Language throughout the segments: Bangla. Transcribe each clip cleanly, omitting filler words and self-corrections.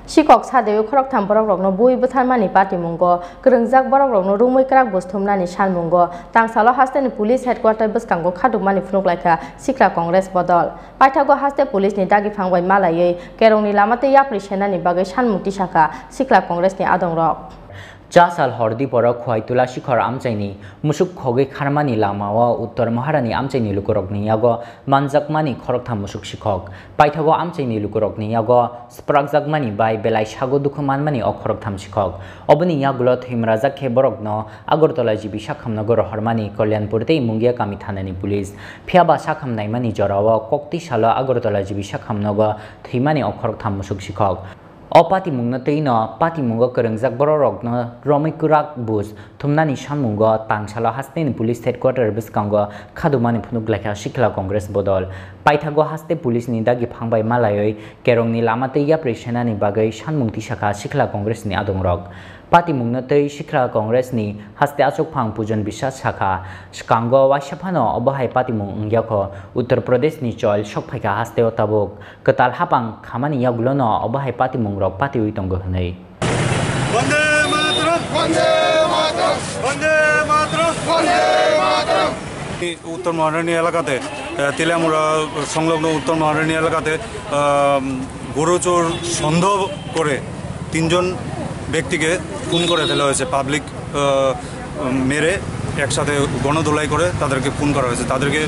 Sikok sadewe Khorang Borokrokno bui Butharnairokno Patimunggo Khorang Borokrokno rumui krak Bwskango Sanmungo tangsalo hasteni police headquarter Bwskango Khadumani Phunukha Sikla Congress bodol paithago haste police ni dagi phangbai malayei kerongni lamate yapri senani bagai sanmung tisaka Sikla Congress ni adongrok Jasal hordi pora khwaitula Sikhar amchaini Mwsuk khoge Khadumani lamao uttor maharani amchaini lukurokni yago manjakmani khoroktham Mwsuk Sikok paithago amchaini lukurokni yago sprakjakmani bai belai sago dukhumanmani okhoroktham Sikok oboni yagulo thimraja khe borokno Agartala jibi sakhamnagor hormani Kalyanpurtei mungia kami thanani police phiaba sakhamnaimani jorao kokti sala Agartala jibi sakhamnago thimani okhoroktham Mwsuk Sikok Patimungno teino Patimungo Khorang Borokrokno romui krak bus Thumnani Sanmungo tangsalo hasteni police headquarter Bwskango Khadumani Phunukha Sikla Congress bodol paithago haste police ni dagi phangbai malayoi kerongni lamate yapre senani bagai sanmung tisaka Sikla Congress ni adongrok Patimungno tei Sikla Congress ni haste achok phang pujon bisas shakha Bwskango waishaphano obahai Patimung ungyako Uttar Pradesh ni chol sokphaika haste otabok ketal hapang khamani yaglono obahai Patimung rok patiwi tongo hnei Vande Mataram Vande Mataram Vande Mataram Vande Mataram উত্তর মহারানী এলাকাতে তেলিয়ামুড়া সংলগ্ন উত্তর মহারানী এলাকাতে গরুচোর সন্দেহ করে তিনজন ব্যক্তিকে খুন করে ফেলা হয়েছে পাবলিক মেরে একসাথে গণধোলাই করে তাদেরকে খুন করা হয়েছে তাদেরকে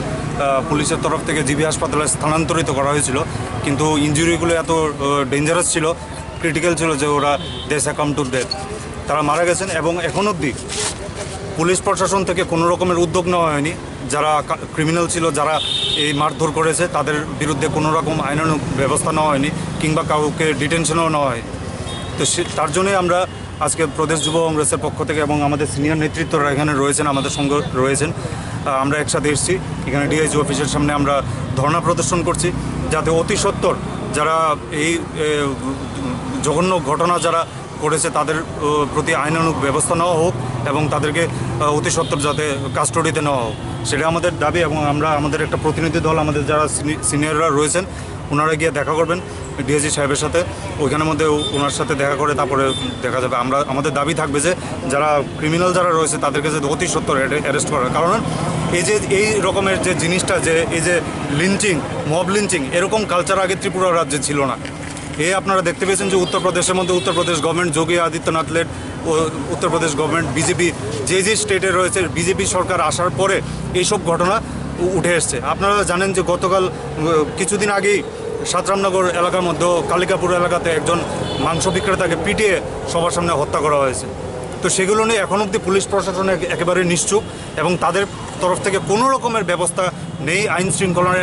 পুলিশের তরফ থেকে জিবি হাসপাতালে স্থানান্তরিত করা হয়েছিল কিন্তু ইনজুরিগুলো এত ডেঞ্জারাস ছিল ক্রিটিক্যাল ছিল যে ওরা দে সাকাম টু ডেথ তারা মারা গেছেন এবং এখন অবধি পুলিশ প্রশাসন থেকে কোনো রকমের উদ্যোগ নেওয়া হয়নি যারা ক্রিমিনাল ছিল যারা এই মারধর করেছে তাদের বিরুদ্ধে কোনো রকম আইনানুগ ব্যবস্থা নেওয়া হয়নি কিংবা কাউকে ডিটেনশনও নেওয়া হয় তো তার জন্যই আমরা আজকে প্রদেশ যুব কংগ্রেসের পক্ষ থেকে এবং আমাদের সিনিয়র নেতৃত্বরা এখানে রয়েছেন আমাদের সঙ্গে রয়েছেন আমরা একসাথে এসেছি এখানে ডিআইজি অফিসের সামনে আমরা ধর্ণা প্রদর্শন করছি যাতে অতি সত্বর যারা এই জঘন্য ঘটনা যারা করেছে তাদের প্রতি আইনানুগ ব্যবস্থা নেওয়া হোক এবং তাদেরকে অতি সত্বর যাতে কাস্টডিতে নেওয়া হোক সেটা আমাদের দাবি এবং আমরা আমাদের একটা প্রতিনিধি দল আমাদের যারা সিনিয়ররা রয়েছেন ওনারা গিয়ে দেখা করবেন ডিআইজি সাহেবের সাথে ওইখানের মধ্যে ওনার সাথে দেখা করে তারপরে দেখা যাবে আমরা আমাদের দাবি থাকবে যে যারা ক্রিমিনাল যারা রয়েছে তাদেরকে যাতে অতি সত্বর অ্যারেস্ট করা কারণ এই রকমের যে জিনিসটা যে এই যে লিঞ্চিং মব লিঞ্চিং এরকম কালচার আগে ত্রিপুরা রাজ্যে ছিল না আপনারা দেখতে পেয়েছেন যে উত্তরপ্রদেশের মধ্যে Uttar Pradesh government Yogi Adityanath lead Uttar Pradesh government BJP যে স্টেটে রয়েছে বিজেপি সরকার আসার পরে এইসব ঘটনা উঠে এসছে আপনারা জানেন যে গতকাল কিছুদিন আগেই সাতরামনগর এলাকার মধ্যে কালিকাপুর এলাকাতে একজন মাংস বিক্রেতাকে পিটিয়ে সবার সামনে হত্যা করা হয়েছে তো সেগুলো নিয়ে এখন অবধি পুলিশ প্রশাসন একেবারে নিশ্চুপ এবং তাদের তরফ থেকে কোনো রকমের ব্যবস্থা নেই আইন শৃঙ্খলার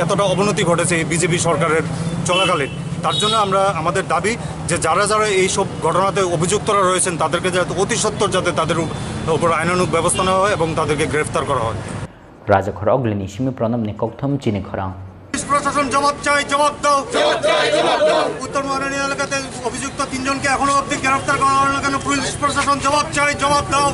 এতটা অবনতি ঘটেছে এই বিজেপি সরকারের চলাকালীন তার জন্য আমরা আমাদের দাবি যে যারা যারা এইসব ঘটনাতে অভিযুক্তরা রয়েছেন তাদেরকে যাতে অতি সত্বর যাতে তাদের উপর আইনানুগ ব্যবস্থা নেওয়া হয় এবং তাদেরকে গ্রেফতার করা হয় রাজা খর অগ্লিনী সিমি প্রণব নিকথম চিনি খরাং প্রশাসন জবাব চাই জবাব দাও উত্তর মহারানী এলাকাতে অভিযুক্ত তিনজনকে এখনো অবধি গ্রেফতার করা হলো না কেন পুলিশ প্রশাসন জবাব চাই জবাব দাও